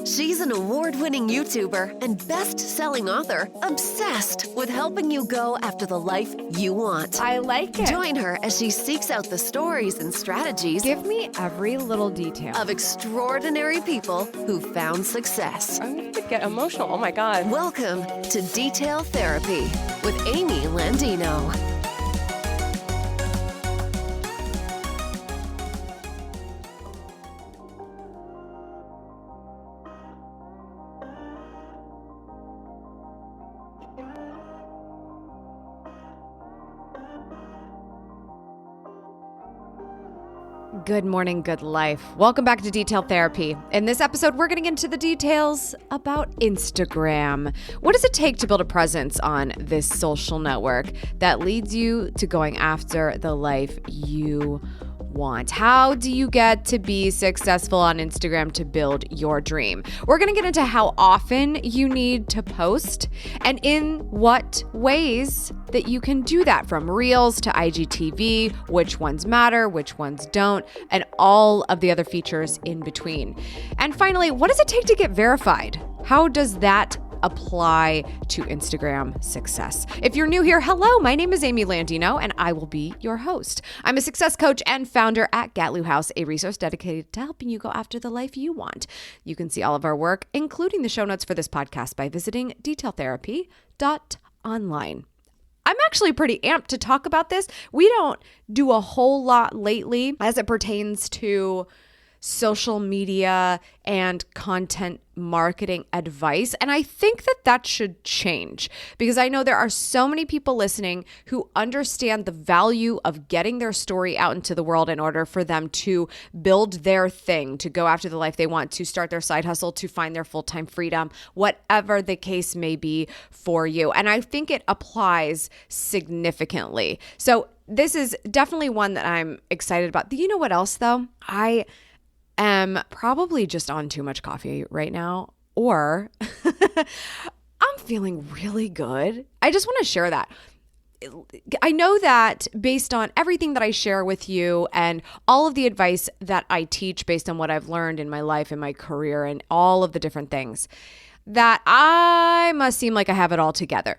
She's an award-winning YouTuber and best-selling author obsessed with helping you go after the life you want. I like it. Join her as she seeks out the stories and strategies Give me every little detail. of extraordinary people who found success. I'm going to get emotional. Oh my God. Welcome to Detail Therapy with Amy Landino. Good morning, good life. Welcome back to Detail Therapy. In this episode, we're getting into the details about Instagram. What does it take to build a presence on this social network that leads you to going after the life you want? How do you get to be successful on Instagram to build your dream? We're going to get into how often you need to post and in what ways that you can do that, from Reels to IGTV, which ones matter, which ones don't, and all of the other features in between. And finally, what does it take to get verified? How does that apply to Instagram success? If you're new here, hello, my name is Amy Landino and I will be your host. I'm a success coach and founder at Gatlu House, a resource dedicated to helping you go after the life you want. You can see all of our work, including the show notes for this podcast, by visiting detailtherapy.online. I'm actually pretty amped to talk about this. We don't do a whole lot lately as it pertains to social media and content marketing advice. And I think that that should change, because I know there are so many people listening who understand the value of getting their story out into the world in order for them to build their thing, to go after the life they want, to start their side hustle, to find their full-time freedom, whatever the case may be for you. And I think it applies significantly. So this is definitely one that I'm excited about. You know what else though? I am probably just on too much coffee right now, or I'm feeling really good. I just want to share that. I know that based on everything that I share with you and all of the advice that I teach based on what I've learned in my life and my career and all of the different things, that I must seem like I have it all together.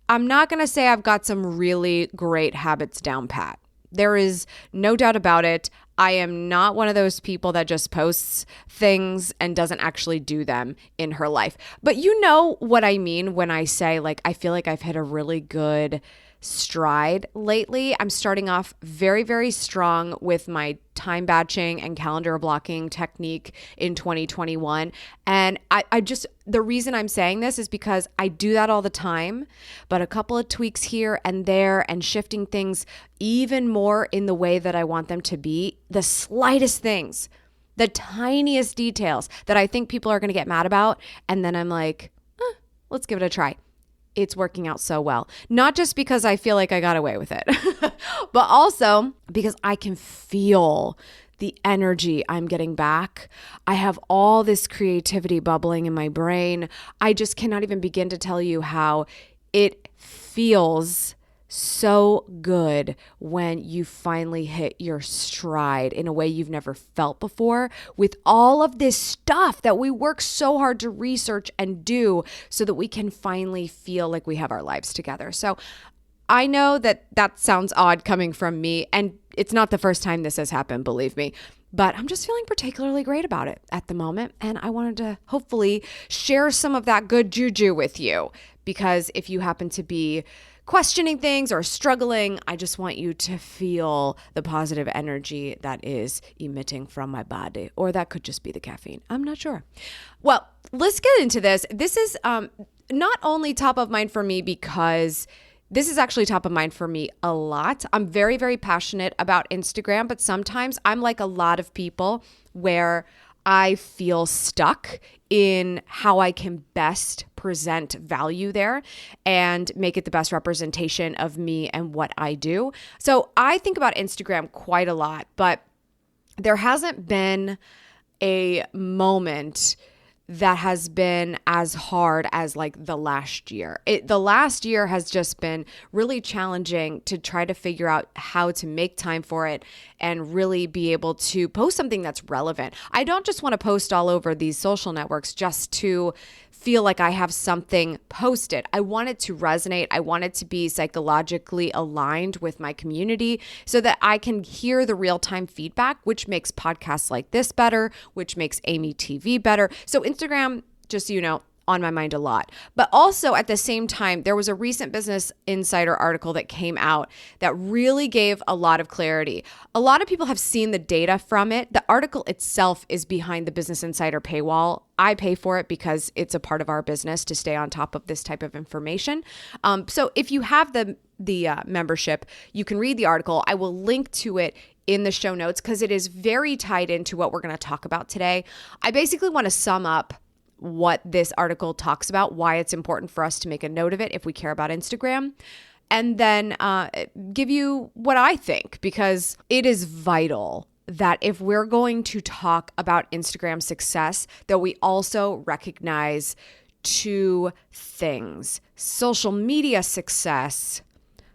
I'm not going to say I've got some really great habits down pat. There is no doubt about it. I am not one of those people that just posts things and doesn't actually do them in her life. But you know what I mean when I say, like, I feel like I've hit a really good stride lately. I'm starting off very, very strong with my time batching and calendar blocking technique in 2021. And I just, the reason I'm saying this is because I do that all the time, but a couple of tweaks here and there and shifting things even more in the way that I want them to be, the slightest things, the tiniest details that I think people are going to get mad about. And then I'm like, let's give it a try. It's working out so well. Not just because I feel like I got away with it, but also because I can feel the energy I'm getting back. I have all this creativity bubbling in my brain. I just cannot even begin to tell you how it feels so good when you finally hit your stride in a way you've never felt before, with all of this stuff that we work so hard to research and do so that we can finally feel like we have our lives together. So I know that that sounds odd coming from me, and it's not the first time this has happened, believe me. But I'm just feeling particularly great about it at the moment. And I wanted to hopefully share some of that good juju with you, because if you happen to be questioning things or struggling, I just want you to feel the positive energy that is emitting from my body. Or that could just be the caffeine. I'm not sure. Well, let's get into this. This is not only top of mind for me, because this is actually top of mind for me a lot. I'm very, very passionate about Instagram, but sometimes I'm like a lot of people where I feel stuck in how I can best present value there and make it the best representation of me and what I do. So I think about Instagram quite a lot, but there hasn't been a moment that has been as hard as like the last year. The last year has just been really challenging to try to figure out how to make time for it and really be able to post something that's relevant. I don't just want to post all over these social networks just to feel like I have something posted. I want it to resonate. I want it to be psychologically aligned with my community so that I can hear the real-time feedback, which makes podcasts like this better, which makes Amy TV better. So Instagram, just so you know, on my mind a lot. But also at the same time, there was a recent Business Insider article that came out that really gave a lot of clarity. A lot of people have seen the data from it. The article itself is behind the Business Insider paywall. I pay for it because it's a part of our business to stay on top of this type of information. So if you have the membership, you can read the article. I will link to it in the show notes because it is very tied into what we're going to talk about today. I basically want to sum up what this article talks about, why it's important for us to make a note of it if we care about Instagram, and then give you what I think, because it is vital that if we're going to talk about Instagram success, that we also recognize two things: social media success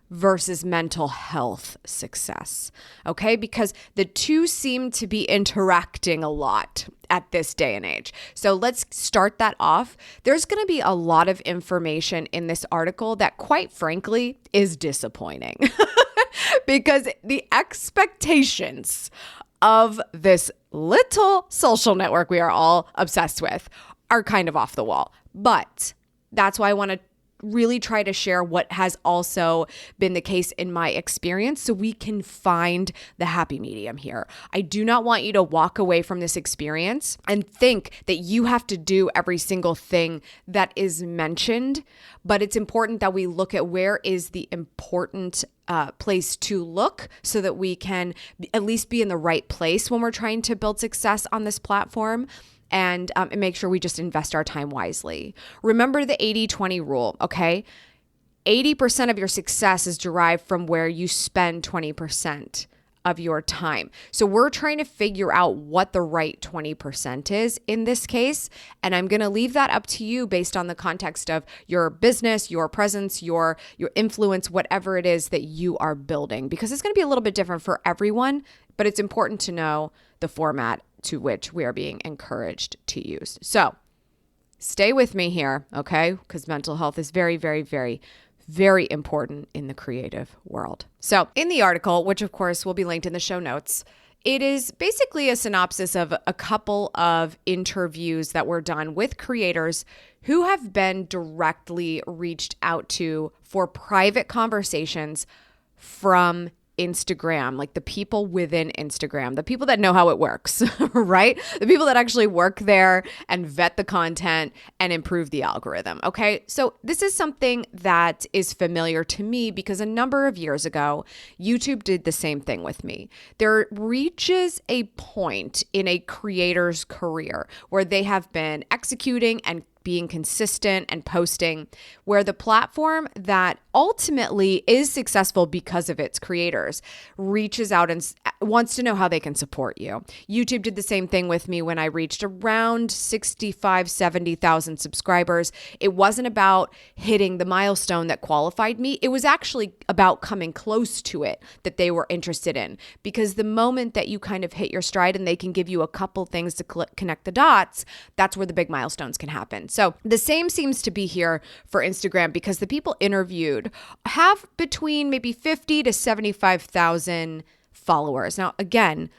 versus mental health success, okay? Because the two seem to be interacting a lot at this day and age. So let's start that off. There's going to be a lot of information in this article that, quite frankly, is disappointing because the expectations of this little social network we are all obsessed with are kind of off the wall. But that's why I want to really try to share what has also been the case in my experience so we can find the happy medium here. I do not want you to walk away from this experience and think that you have to do every single thing that is mentioned, but it's important that we look at where is the important place to look so that we can at least be in the right place when we're trying to build success on this platform. And make sure we just invest our time wisely. Remember the 80-20 rule, okay? 80% of your success is derived from where you spend 20% of your time. So we're trying to figure out what the right 20% is in this case. And I'm going to leave that up to you based on the context of your business, your presence, your influence, whatever it is that you are building, because it's going to be a little bit different for everyone, but it's important to know the format to which we are being encouraged to use. So stay with me here, okay? Because mental health is very, very, very, very important in the creative world. So in the article, which of course will be linked in the show notes, it is basically a synopsis of a couple of interviews that were done with creators who have been directly reached out to for private conversations from Instagram, like the people within Instagram, the people that know how it works, right? The people that actually work there and vet the content and improve the algorithm, okay? So this is something that is familiar to me because a number of years ago, YouTube did the same thing with me. There reaches a point in a creator's career where they have been executing and being consistent and posting, where the platform that ultimately is successful because of its creators reaches out and wants to know how they can support you. YouTube did the same thing with me when I reached around 65, 70,000 subscribers. It wasn't about hitting the milestone that qualified me. It was actually about coming close to it that they were interested in, because the moment that you kind of hit your stride and they can give you a couple things to connect the dots, that's where the big milestones can happen. So the same seems to be here for Instagram, because the people interviewed have between maybe 50 to 75,000 followers. Now, again,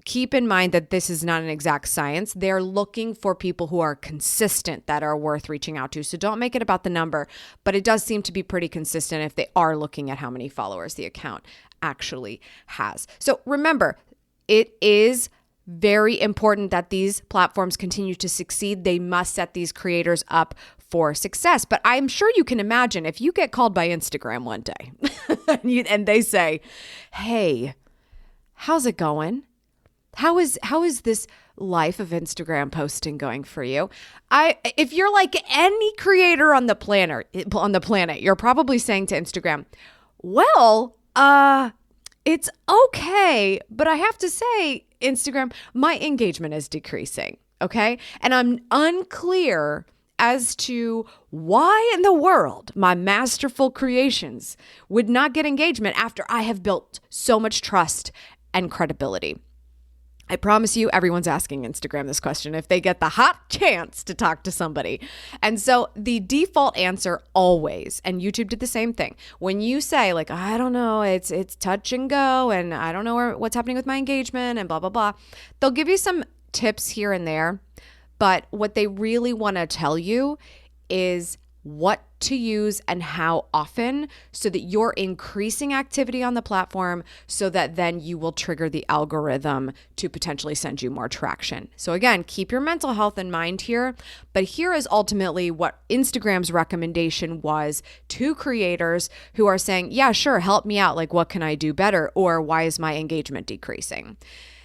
keep in mind that this is not an exact science. They're looking for people who are consistent, that are worth reaching out to. So don't make it about the number, but it does seem to be pretty consistent if they are looking at how many followers the account actually has. So remember, it is very important that these platforms continue to succeed. They must set these creators up for success. But I'm sure you can imagine if you get called by Instagram one day and they say, "Hey, how's it going? How is this life of Instagram posting going for you?" If you're like any creator on the planet, you're probably saying to Instagram, "Well, it's okay, but I have to say, Instagram, my engagement is decreasing." okay? And I'm unclear as to why in the world my masterful creations would not get engagement after I have built so much trust and credibility. I promise you, everyone's asking Instagram this question if they get the hot chance to talk to somebody. And so the default answer always, and YouTube did the same thing. When you say like, I don't know, it's touch and go, and I don't know what's happening with my engagement and blah, blah, blah, they'll give you some tips here and there. But what they really want to tell you is what to use and how often so that you're increasing activity on the platform so that then you will trigger the algorithm to potentially send you more traction. So again, keep your mental health in mind here, but here is ultimately what Instagram's recommendation was to creators who are saying, yeah, sure, help me out. Like, what can I do better? Or why is my engagement decreasing?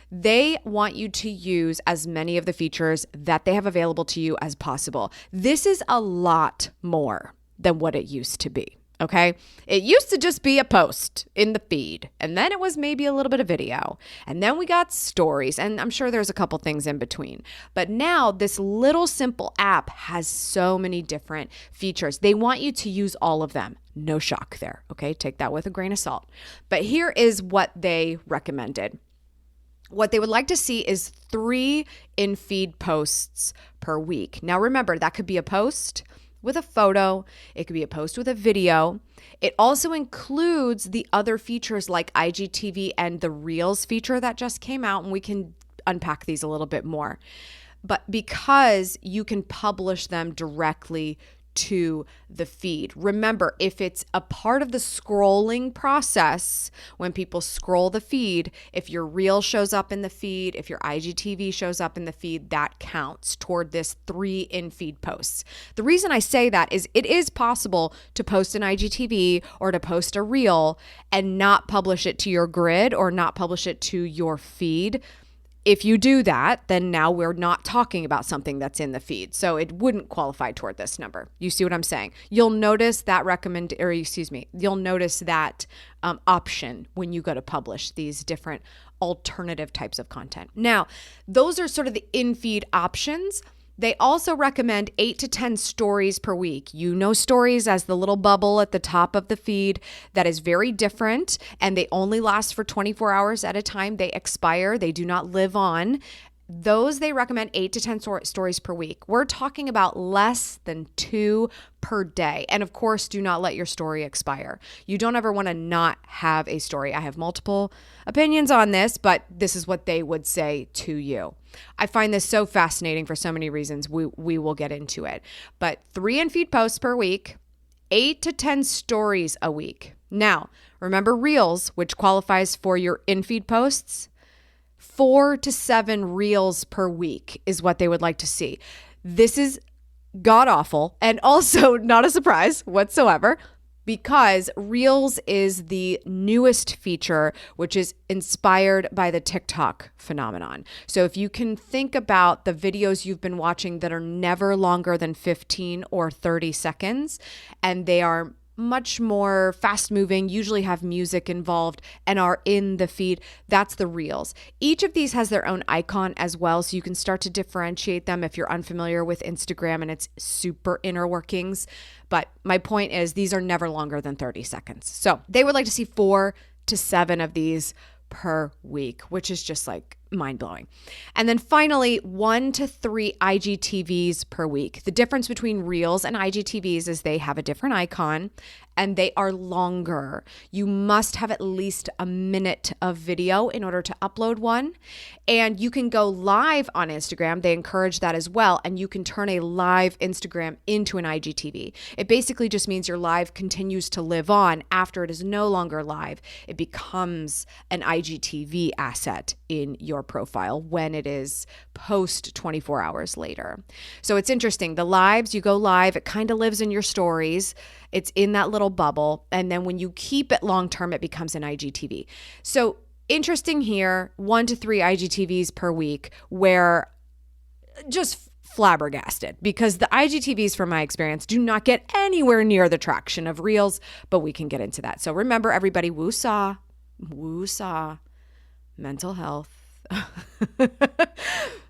They want you to use as many of the features that they have available to you as possible. This is a lot more than what it used to be, okay? It used to just be a post in the feed, and then it was maybe a little bit of video, and then we got stories, and I'm sure there's a couple things in between. But now this little simple app has so many different features. They want you to use all of them. No shock there, okay? Take that with a grain of salt. But here is what they recommended. What they would like to see is 3 in-feed posts per week. Now remember, that could be a post with a photo. It could be a post with a video. It also includes the other features like IGTV and the Reels feature that just came out, and we can unpack these a little bit more. But because you can publish them directly to the feed. Remember, if it's a part of the scrolling process, when people scroll the feed, if your reel shows up in the feed, if your IGTV shows up in the feed, that counts toward this 3 in-feed posts. The reason I say that is it is possible to post an IGTV or to post a reel and not publish it to your grid or not publish it to your feed. If you do that, then now we're not talking about something that's in the feed. So it wouldn't qualify toward this number. You see what I'm saying? You'll notice that you'll notice that option when you go to publish these different alternative types of content. Now, those are sort of the in-feed options. They also recommend 8 to 10 stories per week. You know stories as the little bubble at the top of the feed that is very different, and they only last for 24 hours at a time. They expire. They do not live on. Those they recommend 8 to 10 stories per week. We're talking about less than 2 per day. And of course, do not let your story expire. You don't ever want to not have a story. I have multiple opinions on this, but this is what they would say to you. I find this so fascinating for so many reasons. We will get into it. But 3 in-feed posts per week, 8 to 10 stories a week. Now, remember Reels, which qualifies for your in-feed posts? 4 to 7 reels per week is what they would like to see. This is god awful and also not a surprise whatsoever because Reels is the newest feature, which is inspired by the TikTok phenomenon. So if you can think about the videos you've been watching that are never longer than 15 or 30 seconds, and they are much more fast moving, usually have music involved and are in the feed. That's the Reels. Each of these has their own icon as well, so you can start to differentiate them if you're unfamiliar with Instagram and its super inner workings. But my point is these are never longer than 30 seconds. So they would like to see 4 to 7 of these per week, which is just like mind-blowing. And then finally, 1 to 3 IGTVs per week. The difference between Reels and IGTVs is they have a different icon and they are longer. You must have at least a minute of video in order to upload one. And you can go live on Instagram. They encourage that as well. And you can turn a live Instagram into an IGTV. It basically just means your live continues to live on after it is no longer live. It becomes an IGTV asset in your profile when it is post 24 hours later. So it's interesting. The lives, you go live, it kind of lives in your stories. It's in that little bubble. And then when you keep it long term, it becomes an IGTV. So interesting here, 1 to 3 IGTVs per week, where just flabbergasted because the IGTVs, from my experience, do not get anywhere near the traction of Reels, but we can get into that. So remember, everybody, woo-saw, mental health.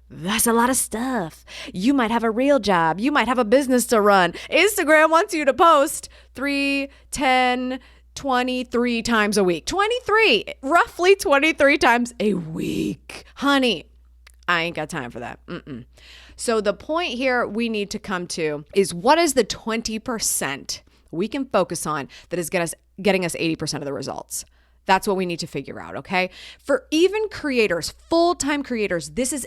That's a lot of stuff. You might have a real job. You might have a business to run. Instagram wants you to post 3, 10, 23 times a week. Roughly 23 times a week. Honey, I ain't got time for that. So the point here we need to come to is, what is the 20% we can focus on that is getting us 80% of the results? That's what we need to figure out, okay? For even creators, full-time creators, this is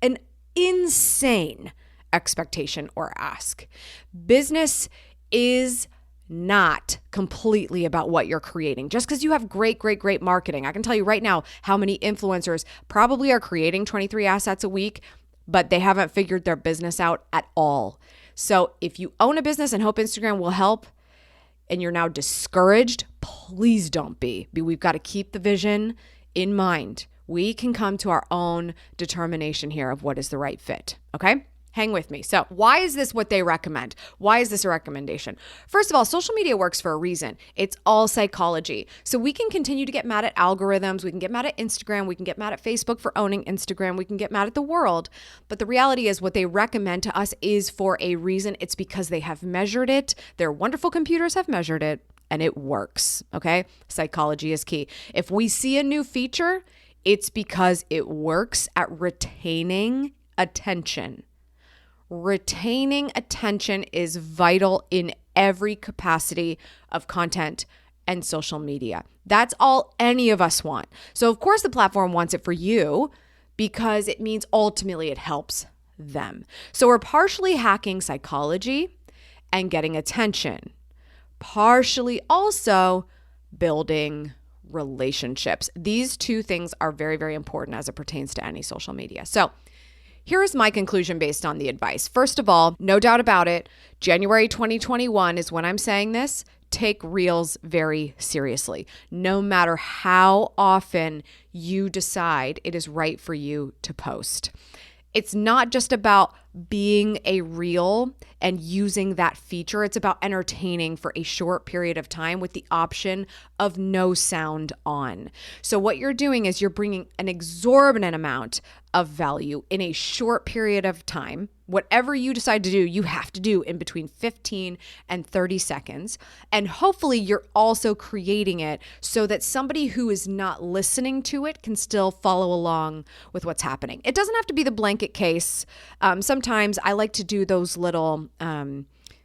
an insane expectation or ask. Business is not completely about what you're creating. Just because you have great marketing. I can tell you right now how many influencers probably are creating 23 assets a week, but they haven't figured their business out at all. So if you own a business and hope Instagram will help, and you're now discouraged, please don't be. We've got to keep the vision in mind. We can come to our own determination here of what is the right fit, okay? Hang with me. So why is this what they recommend? Why is this a recommendation? First of all, social media works for a reason. It's all psychology. So we can continue to get mad at algorithms. We can get mad at Instagram. We can get mad at Facebook for owning Instagram. We can get mad at the world. But the reality is what they recommend to us is for a reason. It's because they have measured it. Their wonderful computers have measured it, and it works, okay? Psychology is key. If we see a new feature, it's because it works at retaining attention. Retaining attention is vital in every capacity of content and social media. That's all any of us want. So of course the platform wants it for you because it means ultimately it helps them. So we're partially hacking psychology and getting attention, partially also building relationships. These two things are very, very important as it pertains to any social media. So here is my conclusion based on the advice. First of all, no doubt about it, January 2021 is when I'm saying this. Take Reels very seriously. No matter how often you decide it is right for you to post. It's not just about being a reel and using that feature. It's about entertaining for a short period of time with the option of no sound on. So what you're doing is you're bringing an exorbitant amount of value in a short period of time. Whatever you decide to do, you have to do in between 15 and 30 seconds. And hopefully you're also creating it so that somebody who is not listening to it can still follow along with what's happening. It doesn't have to be the blanket case. Sometimes I like to do those little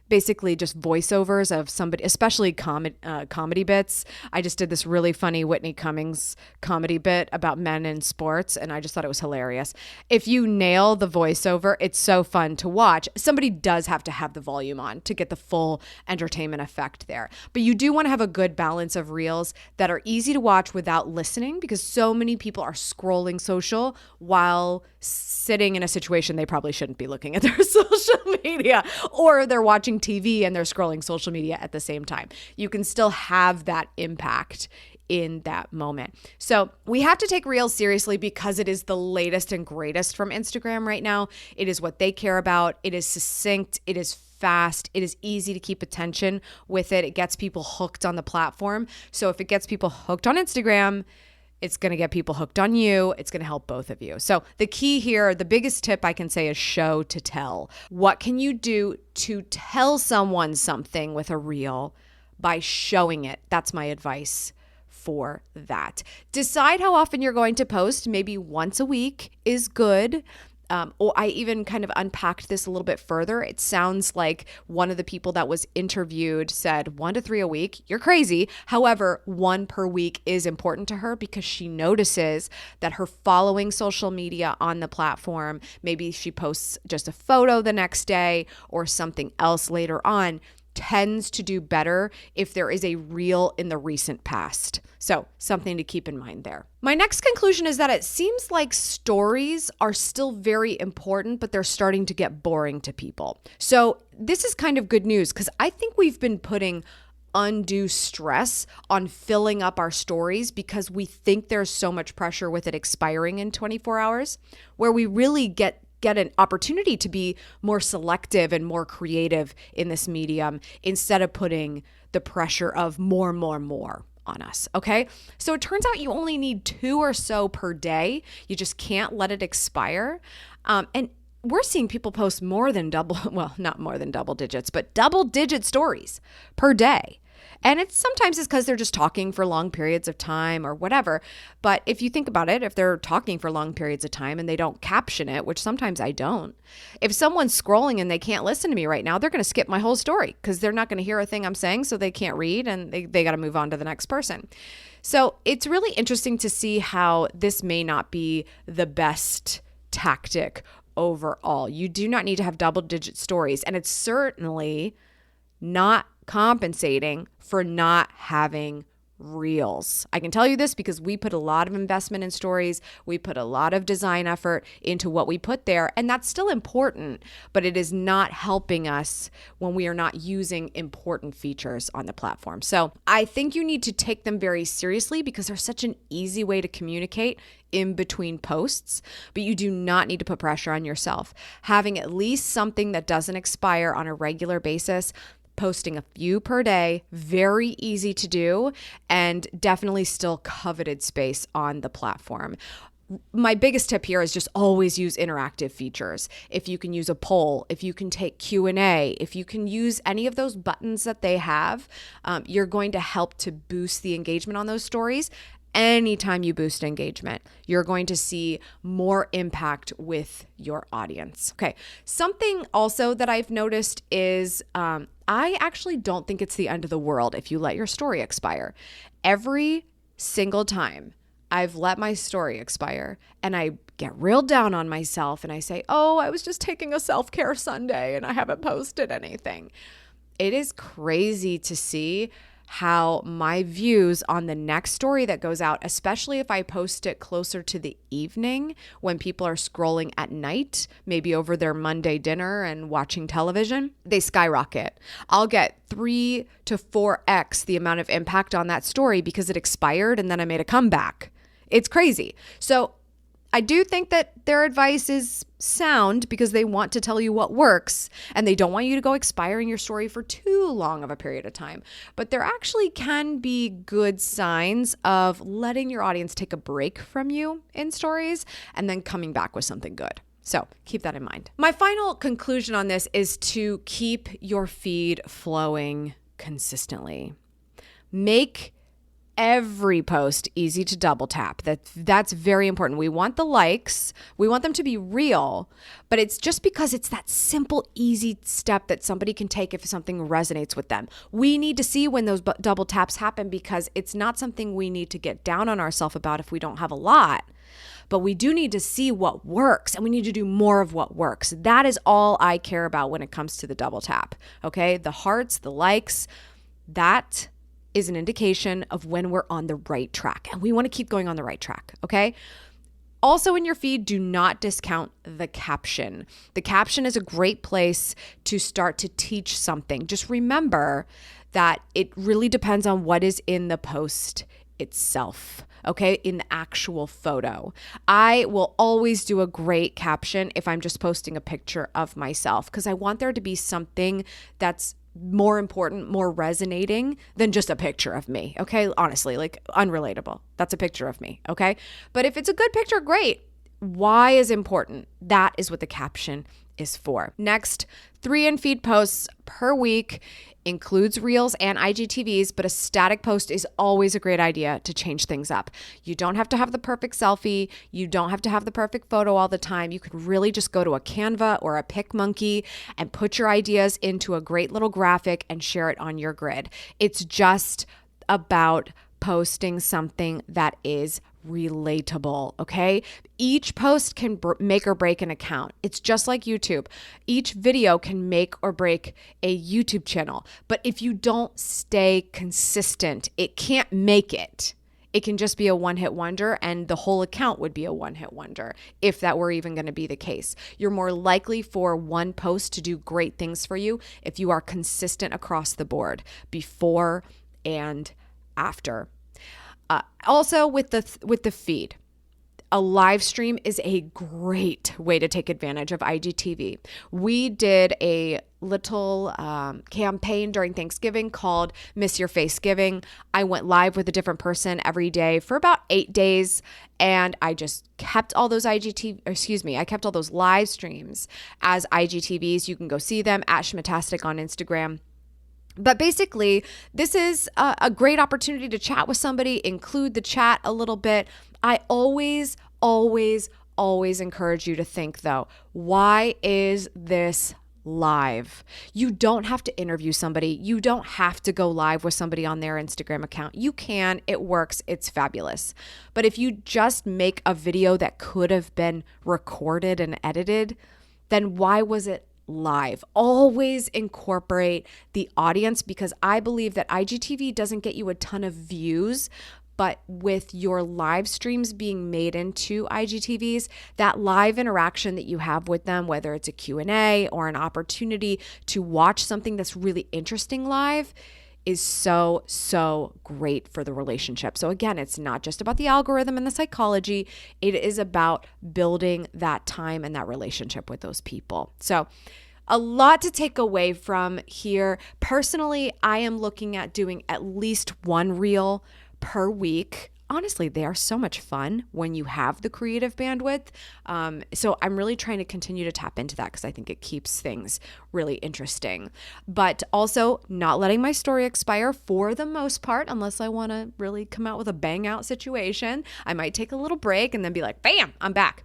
basically just voiceovers of somebody, especially comedy bits. I just did this really funny Whitney Cummings comedy bit about men in sports, and I just thought it was hilarious. If you nail the voiceover, it's so fun to watch. Somebody does have to have the volume on to get the full entertainment effect there. But you do want to have a good balance of reels that are easy to watch without listening, because so many people are scrolling social while sitting in a situation they probably shouldn't be looking at their social media, or they're watching TV and they're scrolling social media at the same time. You can still have that impact in that moment. So we have to take Reels seriously because it is the latest and greatest from Instagram right now. It is what they care about. It is succinct. It is fast. It is easy to keep attention with it. It gets people hooked on the platform. So if it gets people hooked on Instagram, it's going to get people hooked on you. It's going to help both of you. So the key here, the biggest tip I can say is show to tell. What can you do to tell someone something with a reel by showing it? That's my advice for that. Decide how often you're going to post. Maybe once a week is good. Or I even kind of unpacked this a little bit further. It sounds like one of the people that was interviewed said 1 to 3 a week. You're crazy. However, 1 per week is important to her because she notices that her following social media on the platform, maybe she posts just a photo the next day or something else later on, tends to do better if there is a reel in the recent past. So something to keep in mind there. My next conclusion is that it seems like stories are still very important, but they're starting to get boring to people. So this is kind of good news because I think we've been putting undue stress on filling up our stories because we think there's so much pressure with it expiring in 24 hours, where we really get an opportunity to be more selective and more creative in this medium instead of putting the pressure of more on us. Okay. So it turns out you only need 2 or so per day. You just can't let it expire. And we're seeing people post more than not more than double digits, but double-digit stories per day. And sometimes it's because they're just talking for long periods of time or whatever. But if you think about it, if they're talking for long periods of time and they don't caption it, which sometimes I don't, if someone's scrolling and they can't listen to me right now, they're going to skip my whole story because they're not going to hear a thing I'm saying, so they can't read and they got to move on to the next person. So it's really interesting to see how this may not be the best tactic overall. You do not need to have double-digit stories, and it's certainly not compensating for not having reels. I can tell you this because we put a lot of investment in stories. We put a lot of design effort into what we put there, and that's still important, but it is not helping us when we are not using important features on the platform. So I think you need to take them very seriously because they're such an easy way to communicate in between posts, but you do not need to put pressure on yourself. Having at least something that doesn't expire on a regular basis, posting a few per day, very easy to do, and definitely still coveted space on the platform. My biggest tip here is just always use interactive features. If you can use a poll, if you can take Q&A, if you can use any of those buttons that they have, you're going to help to boost the engagement on those stories. Anytime you boost engagement, you're going to see more impact with your audience. Okay, something also that I've noticed is I actually don't think it's the end of the world if you let your story expire. Every single time I've let my story expire and I get real down on myself and I say, oh, I was just taking a self-care Sunday and I haven't posted anything. It is crazy to see how my views on the next story that goes out, especially if I post it closer to the evening when people are scrolling at night, maybe over their Monday dinner and watching television, they skyrocket. I'll get 3 to 4x the amount of impact on that story because it expired and then I made a comeback. It's crazy. So I do think that their advice is sound because they want to tell you what works and they don't want you to go expiring your story for too long of a period of time. But there actually can be good signs of letting your audience take a break from you in stories and then coming back with something good. So keep that in mind. My final conclusion on this is to keep your feed flowing consistently. Make every post easy to double tap. That's very important. We want the likes. We want them to be real, but it's just because it's that simple, easy step that somebody can take if something resonates with them. We need to see when those double taps happen because it's not something we need to get down on ourselves about if we don't have a lot. But we do need to see what works and we need to do more of what works. That is all I care about when it comes to the double tap. Okay? The hearts, the likes, that is an indication of when we're on the right track. And we want to keep going on the right track, okay? Also in your feed, do not discount the caption. The caption is a great place to start to teach something. Just remember that it really depends on what is in the post itself, okay, in the actual photo. I will always do a great caption if I'm just posting a picture of myself because I want there to be something that's more important, more resonating than just a picture of me, okay? Honestly, like unrelatable. That's a picture of me, okay? But if it's a good picture, great. Why is important? That is what the caption is for. Next, 3 in-feed posts per week includes Reels and IGTVs, but a static post is always a great idea to change things up. You don't have to have the perfect selfie. You don't have to have the perfect photo all the time. You can really just go to a Canva or a PicMonkey and put your ideas into a great little graphic and share it on your grid. It's just about posting something that is relatable, okay? Each post can make or break an account. It's just like YouTube. Each video can make or break a YouTube channel. But if you don't stay consistent, it can't make it. It can just be a one-hit wonder, and the whole account would be a one-hit wonder if that were even going to be the case. You're more likely for one post to do great things for you if you are consistent across the board, before and after. Also with the feed, a live stream is a great way to take advantage of IGTV. We did a little campaign during Thanksgiving called Miss Your Face Giving. I went live with a different person every day for about 8 days, and I just kept all those I kept all those live streams as IGTVs. You can go see them at Schmatastic on Instagram. But basically, this is a great opportunity to chat with somebody, include the chat a little bit. I always encourage you to think, though, why is this live? You don't have to interview somebody. You don't have to go live with somebody on their Instagram account. You can. It works. It's fabulous. But if you just make a video that could have been recorded and edited, then why was it live? Always incorporate the audience, because I believe that IGTV doesn't get you a ton of views, but with your live streams being made into IGTVs, that live interaction that you have with them, whether it's a Q&A or an opportunity to watch something that's really interesting live, is so great for the relationship. So again, it's not just about the algorithm and the psychology. It is about building that time and that relationship with those people. So a lot to take away from here. Personally, I am looking at doing at least one reel per week. Honestly, they are so much fun when you have the creative bandwidth. So I'm really trying to continue to tap into that because I think it keeps things really interesting. But also not letting my story expire for the most part, unless I want to really come out with a bang out situation. I might take a little break and then be like, bam, I'm back.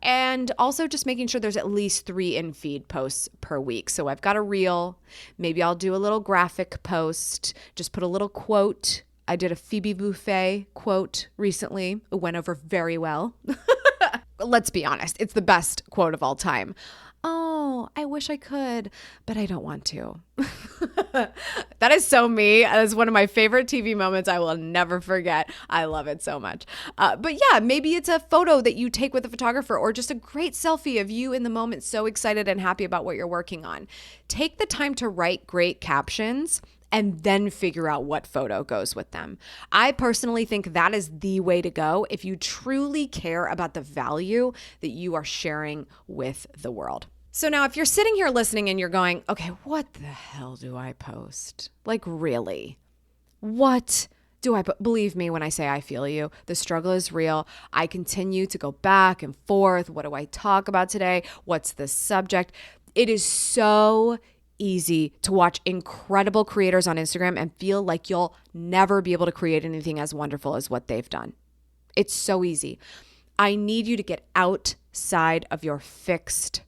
And also just making sure there's at least 3 in-feed posts per week. So I've got a reel. Maybe I'll do a little graphic post, just put a little quote. I did a Phoebe Buffay quote recently. It went over very well. Let's be honest. It's the best quote of all time. Oh, I wish I could, but I don't want to. That is so me. That is one of my favorite TV moments I will never forget. I love it so much. But yeah, maybe it's a photo that you take with a photographer or just a great selfie of you in the moment, so excited and happy about what you're working on. Take the time to write great captions and then figure out what photo goes with them. I personally think that is the way to go if you truly care about the value that you are sharing with the world. So now if you're sitting here listening and you're going, okay, what the hell do I post? Like, really? What do I believe me when I say I feel you? The struggle is real. I continue to go back and forth. What do I talk about today? What's the subject? It is so easy to watch incredible creators on Instagram and feel like you'll never be able to create anything as wonderful as what they've done. It's so easy. I need you to get outside of your fixed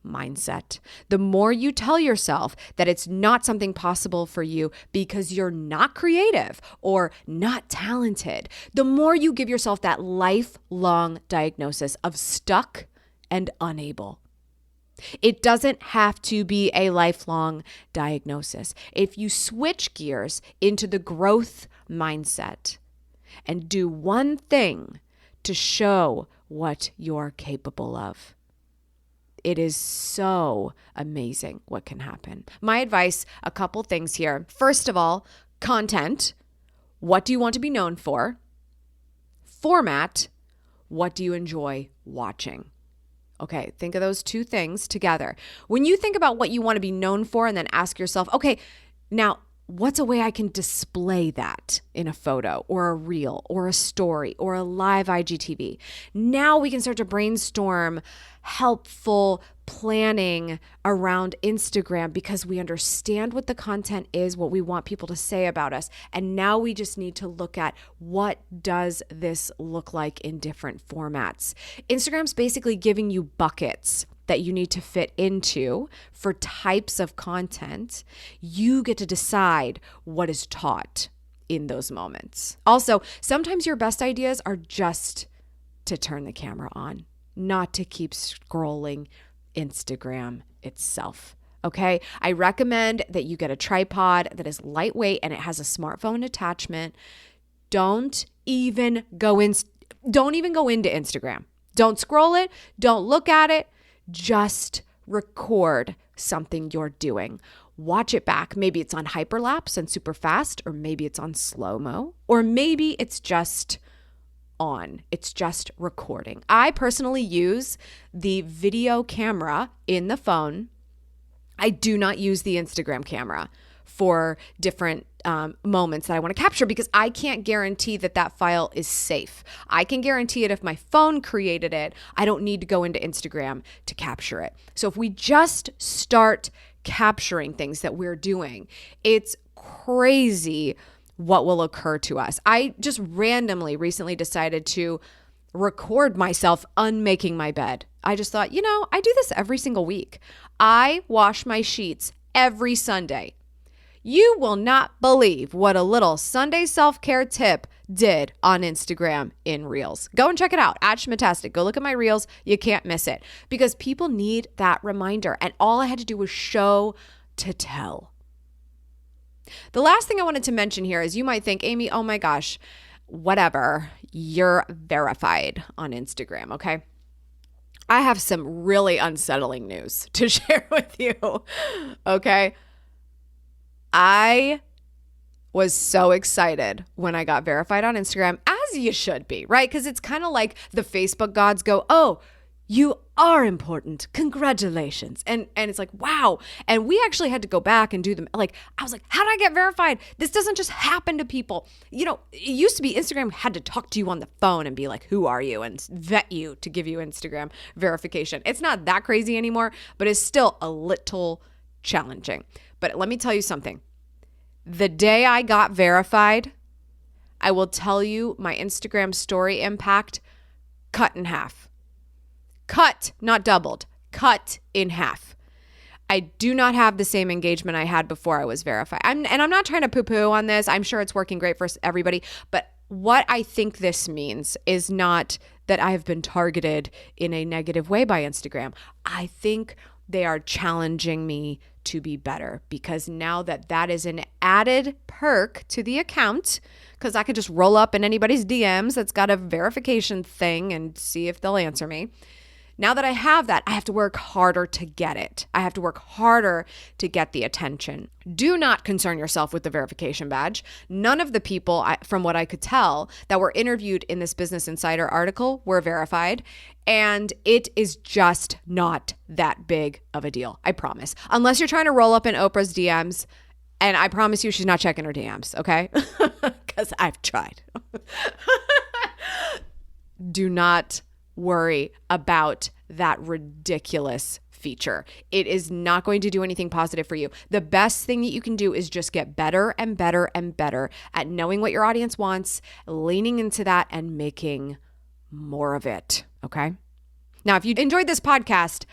mindset. The more you tell yourself that it's not something possible for you because you're not creative or not talented, the more you give yourself that lifelong diagnosis of stuck and unable. It doesn't have to be a lifelong diagnosis. If you switch gears into the growth mindset and do one thing to show what you're capable of, it is so amazing what can happen. My advice, a couple things here. First of all, content. What do you want to be known for? Format. What do you enjoy watching? Okay, think of those 2 things together. When you think about what you want to be known for and then ask yourself, okay, now what's a way I can display that in a photo or a reel or a story or a live IGTV? Now we can start to brainstorm helpful planning around Instagram because we understand what the content is, what we want people to say about us. And now we just need to look at what does this look like in different formats. Instagram's basically giving you buckets that you need to fit into for types of content. You get to decide what is taught in those moments. Also, sometimes your best ideas are just to turn the camera on, not to keep scrolling Instagram itself. Okay. I recommend that you get a tripod that is lightweight and it has a smartphone attachment. Don't even go into Instagram. Don't scroll it. Don't look at it. Just record something you're doing. Watch it back. Maybe it's on hyperlapse and super fast, or maybe it's on slow-mo, or maybe it's just on. It's just recording. I personally use the video camera in the phone. I do not use the Instagram camera for different moments that I want to capture because I can't guarantee that that file is safe. I can guarantee it if my phone created it. I don't need to go into Instagram to capture it. So if we just start capturing things that we're doing, it's crazy what will occur to us. I just randomly recently decided to record myself unmaking my bed. I just thought, I do this every single week. I wash my sheets every Sunday. You will not believe what a little Sunday self-care tip did on Instagram in Reels. Go and check it out, @Schmatastic. Go look at my Reels. You can't miss it because people need that reminder. And all I had to do was show to tell. The last thing I wanted to mention here is you might think, Amy, oh my gosh, whatever, you're verified on Instagram, okay? I have some really unsettling news to share with you, okay? I was so excited when I got verified on Instagram, as you should be, right? Because it's kind of like the Facebook gods go, oh, you are important. Congratulations. And it's like, wow. And we actually had to go back and do them. I was like, how did I get verified? This doesn't just happen to people. It used to be Instagram had to talk to you on the phone and be like, who are you? And vet you to give you Instagram verification. It's not that crazy anymore, but it's still a little challenging. But let me tell you something. The day I got verified, I will tell you my Instagram story impact cut in half. Cut, not doubled, cut in half. I do not have the same engagement I had before I was verified. I'm not trying to poo-poo on this. I'm sure it's working great for everybody. But what I think this means is not that I have been targeted in a negative way by Instagram. I think they are challenging me to be better because now that is an added perk to the account, because I could just roll up in anybody's DMs that's got a verification thing and see if they'll answer me. Now that I have that, I have to work harder to get it. I have to work harder to get the attention. Do not concern yourself with the verification badge. None of the people, from what I could tell, that were interviewed in this Business Insider article were verified. And it is just not that big of a deal, I promise. Unless you're trying to roll up in Oprah's DMs, and I promise you she's not checking her DMs, okay? Because I've tried. Do not worry about that ridiculous feature. It is not going to do anything positive for you. The best thing that you can do is just get better and better and better at knowing what your audience wants, leaning into that, and making more of it, okay? Now, if you enjoyed this podcast,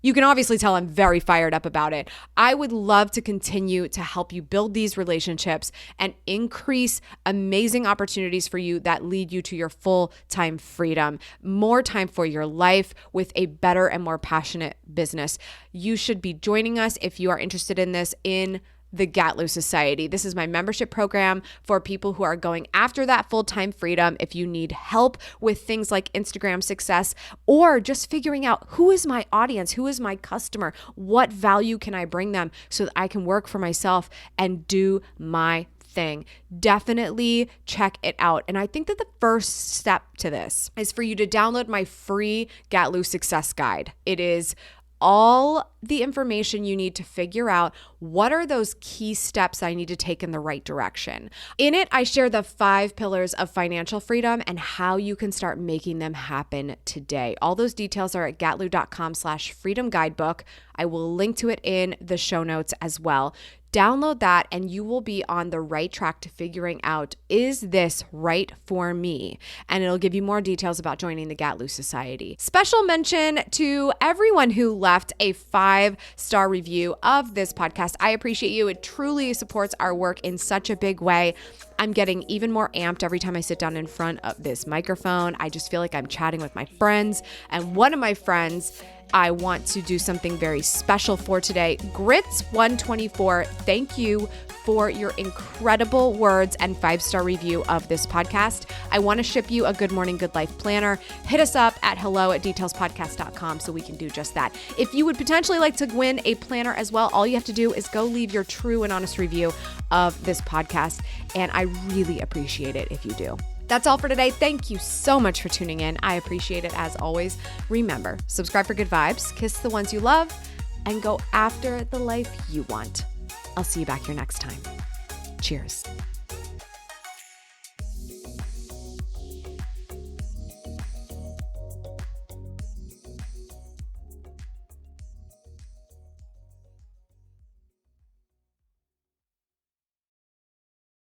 you can obviously tell I'm very fired up about it. I would love to continue to help you build these relationships and increase amazing opportunities for you that lead you to your full-time freedom, more time for your life with a better and more passionate business. You should be joining us if you are interested in this in the Gatlu Society. This is my membership program for people who are going after that full-time freedom. If you need help with things like Instagram success or just figuring out who is my audience, who is my customer, what value can I bring them so that I can work for myself and do my thing, definitely check it out. And I think that the first step to this is for you to download my free Gatlu Success Guide. It is all the information you need to figure out what are those key steps I need to take in the right direction. In it, I share the 5 pillars of financial freedom and how you can start making them happen today. All those details are at gatlu.com/freedom guidebook. I will link to it in the show notes as well. Download that and you will be on the right track to figuring out, is this right for me? And it'll give you more details about joining the Gatlu Society. Special mention to everyone who left a 5-star review of this podcast. I appreciate you. It truly supports our work in such a big way. I'm getting even more amped every time I sit down in front of this microphone. I just feel like I'm chatting with my friends. And one of my friends I want to do something very special for today. Grits124, thank you for your incredible words and 5-star review of this podcast. I want to ship you a Good Morning, Good Life planner. Hit us up at hello@detailspodcast.com so we can do just that. If you would potentially like to win a planner as well, all you have to do is go leave your true and honest review of this podcast. And I really appreciate it if you do. That's all for today. Thank you so much for tuning in. I appreciate it as always. Remember, subscribe for good vibes, kiss the ones you love, and go after the life you want. I'll see you back here next time. Cheers.